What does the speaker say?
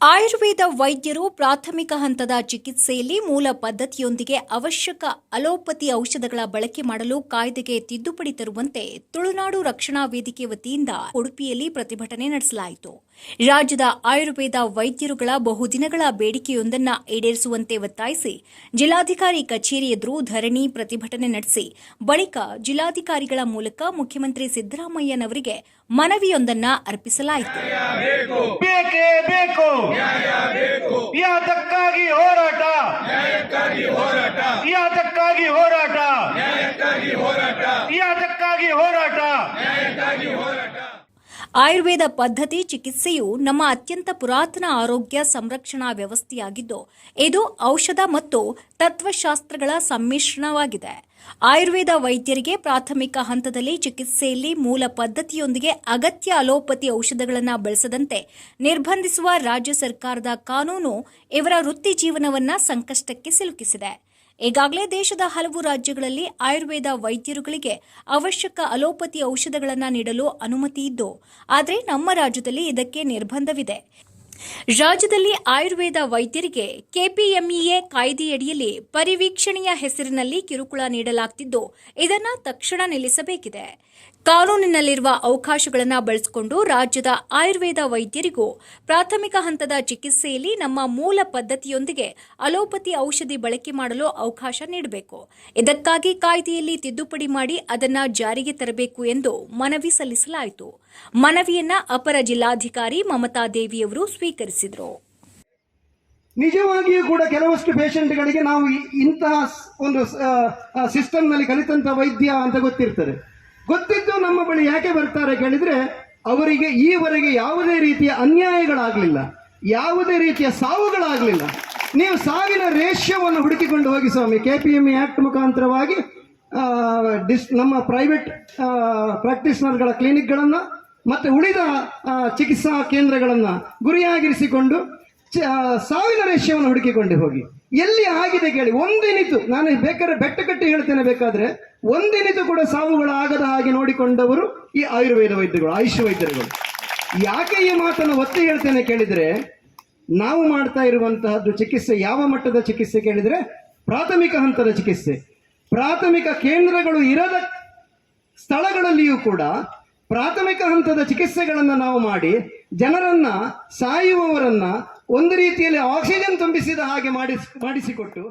ಆಯುರ್ವೇದ ವೈದ್ಯರು ಪ್ರಾಥಮಿಕ ಹಂತದ ಚಿಕಿತ್ಸೆಯಲ್ಲಿ ಮೂಲ ಪದ್ಧತಿಯೊಂದಿಗೆ ಅವಶ್ಯಕ ಅಲೋಪತಿ ಔಷಧಗಳ ಬಳಕೆ ಮಾಡಲು ಕಾಯ್ದೆಗೆ ತಿದ್ದುಪಡಿ ತರುವಂತೆ ತುಳುನಾಡು ರಕ್ಷಣಾ ವೇದಿಕೆ ವತಿಯಿಂದ ಉಡುಪಿಯಲ್ಲಿ ಪ್ರತಿಭಟನೆ ನಡೆಸಲಾಯಿತು. ರಾಜ್ಯದ ಆಯುರ್ವೇದ ವೈದ್ಯರುಗಳ ಬಹುದಿನಗಳ ಬೇಡಿಕೆಯೊಂದನ್ನು ಈಡೇರಿಸುವಂತೆ ಒತ್ತಾಯಿಸಿ ಜಿಲ್ಲಾಧಿಕಾರಿ ಕಚೇರಿ ಎದುರು ಧರಣಿ ಪ್ರತಿಭಟನೆ ನಡೆಸಿ ಬಳಿಕ ಜಿಲ್ಲಾಧಿಕಾರಿಗಳ ಮೂಲಕ ಮುಖ್ಯಮಂತ್ರಿ ಸಿದ್ದರಾಮಯ್ಯನವರಿಗೆ ಮನವಿಯೊಂದನ್ನು ಅರ್ಪಿಸಲಾಯಿತು. ಯಾತಕ್ಕಾಗಿ ಹೋರಾಟ, ಯಾತಕ್ಕಾಗಿ ಹೋರಾಟ, ಯಾತಕ್ಕಾಗಿ ಹೋರಾಟ. ಆಯುರ್ವೇದ ಪದ್ಧತಿ ಚಿಕಿತ್ಸೆಯು ನಮ್ಮ ಅತ್ಯಂತ ಪುರಾತನ ಆರೋಗ್ಯ ಸಂರಕ್ಷಣಾ ವ್ಯವಸ್ಥೆಯಾಗಿದ್ದು, ಇದು ಔಷಧ ಮತ್ತು ತತ್ವಶಾಸ್ತ್ರಗಳ ಸಮ್ಮಿಶ್ರಣವಾಗಿದೆ. ಆಯುರ್ವೇದ ವೈದ್ಯರಿಗೆ ಪ್ರಾಥಮಿಕ ಹಂತದಲ್ಲಿ ಚಿಕಿತ್ಸೆಯಲ್ಲಿ ಮೂಲ ಪದ್ಧತಿಯೊಂದಿಗೆ ಅಗತ್ಯ ಅಲೋಪತಿ ಔಷಧಗಳನ್ನು ಬಳಸದಂತೆ ನಿರ್ಬಂಧಿಸುವ ರಾಜ್ಯ ಸರ್ಕಾರದ ಕಾನೂನು ಇವರ ವೃತ್ತಿ ಜೀವನವನ್ನು ಸಂಕಷ್ಟಕ್ಕೆ ಸಿಲುಕಿಸಿದೆ. ಈಗಾಗಲೇ ದೇಶದ ಹಲವು ರಾಜ್ಯಗಳಲ್ಲಿ ಆಯುರ್ವೇದ ವೈದ್ಯರುಗಳಿಗೆ ಅವಶ್ಯಕ ಅಲೋಪತಿ ಔಷಧಗಳನ್ನು ನೀಡಲು ಅನುಮತಿ ಇದ್ದು, ಆದರೆ ನಮ್ಮ ರಾಜ್ಯದಲ್ಲಿ ಇದಕ್ಕೆ ನಿರ್ಬಂಧವಿದೆ. ರಾಜ್ಯದಲ್ಲಿ ಆಯುರ್ವೇದ ವೈದ್ಯರಿಗೆ ಕೆಪಿಎಂಇಎ ಕಾಯ್ದೆಯಡಿಯಲ್ಲಿ ಪರಿವೀಕ್ಷಣೆಯ ಹೆಸರಿನಲ್ಲಿ ಕಿರುಕುಳ ನೀಡಲಾಗುತ್ತಿದ್ದು, ಇದನ್ನು ತಕ್ಷಣ ನಿಲ್ಲಿಸಬೇಕಿದೆ. ಕಾನೂನಿನಲ್ಲಿರುವ ಅವಕಾಶಗಳನ್ನು ಬಳಸಿಕೊಂಡು ರಾಜ್ಯದ ಆಯುರ್ವೇದ ವೈದ್ಯರಿಗೂ ಪ್ರಾಥಮಿಕ ಹಂತದ ಚಿಕಿತ್ಸೆಯಲ್ಲಿ ನಮ್ಮ ಮೂಲ ಪದ್ಧತಿಯೊಂದಿಗೆ ಅಲೋಪತಿ ಔಷಧಿ ಬಳಕೆ ಮಾಡಲು ಅವಕಾಶ ನೀಡಬೇಕು. ಇದಕ್ಕಾಗಿ ಕಾಯ್ದೆಯಲ್ಲಿ ತಿದ್ದುಪಡಿ ಮಾಡಿ ಅದನ್ನು ಜಾರಿಗೆ ತರಬೇಕು ಎಂದು ಮನವಿ ಸಲ್ಲಿಸಲಾಯಿತು. ಮನವಿಯನ್ನ ಅಪರ ಜಿಲ್ಲಾಧಿಕಾರಿ ಮಮತಾ ದೇವಿಯವರು ಸ್ವೀಕರಿಸಿದರು. ನಿಜವಾಗಿಯೂ ಕೂಡ ಕೆಲವಷ್ಟು ಪೇಷಂಟ್ಗಳಿಗೆ ನಾವು ಇಂತಹ ಒಂದು ಸಿಸ್ಟಮ್ನಲ್ಲಿ ಕಲಿತಂತ ವೈದ್ಯ ಅಂತ ಗೊತ್ತಿದ್ದು ನಮ್ಮ ಬಳಿ ಯಾಕೆ ಬರ್ತಾರೆ ಕೇಳಿದ್ರೆ, ಅವರಿಗೆ ಈವರೆಗೆ ಯಾವುದೇ ರೀತಿಯ ಅನ್ಯಾಯಗಳಾಗಲಿಲ್ಲ, ಯಾವುದೇ ರೀತಿಯ ಸಾವುಗಳಾಗಲಿಲ್ಲ. ನೀವು ಸಾವಿನ ರೇಷ್ಯವನ್ನು ಹುಡುಕಿಕೊಂಡು ಹೋಗಿ ಸ್ವಾಮಿ, ಕೆಪಿಎಂಇ ಆಕ್ಟ್ ಮುಖಾಂತರವಾಗಿ ನಮ್ಮ ಪ್ರೈವೇಟ್ ಪ್ರಾಕ್ಟೀಷನರ್ಗಳ ಕ್ಲಿನಿಕ್ಗಳನ್ನು ಮತ್ತು ಉಳಿದ ಚಿಕಿತ್ಸಾ ಕೇಂದ್ರಗಳನ್ನು ಗುರಿಯಾಗಿರಿಸಿಕೊಂಡು ಸಾವಿನ ರೇಷ್ಯವನ್ನು ಹುಡುಕಿಕೊಂಡು ಹೋಗಿ. ಎಲ್ಲಿ ಆಗಿದೆ ಕೇಳಿ, ಒಂದಿನಿತು, ನಾನು ಬೇಕಾದ್ರೆ ಬೆಟ್ಟ ಕಟ್ಟಿ ಹೇಳ್ತೇನೆ, ಬೇಕಾದ್ರೆ ಒಂದಿನಿತು ಕೂಡ ಸಾವುಗಳಾಗದ ಹಾಗೆ ನೋಡಿಕೊಂಡವರು ಈ ಆಯುರ್ವೇದ ವೈದ್ಯರುಗಳು, ಆಯುಷ್ ವೈದ್ಯರುಗಳು. ಯಾಕೆ ಈ ಮಾತನ್ನು ಒತ್ತಿ ಹೇಳ್ತೇನೆ ಕೇಳಿದ್ರೆ, ನಾವು ಮಾಡ್ತಾ ಇರುವಂತಹದ್ದು ಚಿಕಿತ್ಸೆ ಯಾವ ಮಟ್ಟದ ಚಿಕಿತ್ಸೆ ಕೇಳಿದ್ರೆ, ಪ್ರಾಥಮಿಕ ಹಂತದ ಚಿಕಿತ್ಸೆ. ಪ್ರಾಥಮಿಕ ಕೇಂದ್ರಗಳು ಇರದ ಸ್ಥಳಗಳಲ್ಲಿಯೂ ಕೂಡ ಪ್ರಾಥಮಿಕ ಹಂತದ ಚಿಕಿತ್ಸೆಗಳನ್ನು ನಾವು ಮಾಡಿ ಜನರನ್ನ, ಸಾಯುವವರನ್ನ ಒಂದು ರೀತಿಯಲ್ಲಿ ಆಕ್ಸಿಜನ್ ತುಂಬಿಸಿದ ಹಾಗೆ ಮಾಡಿಸಿಕೊಟ್ಟು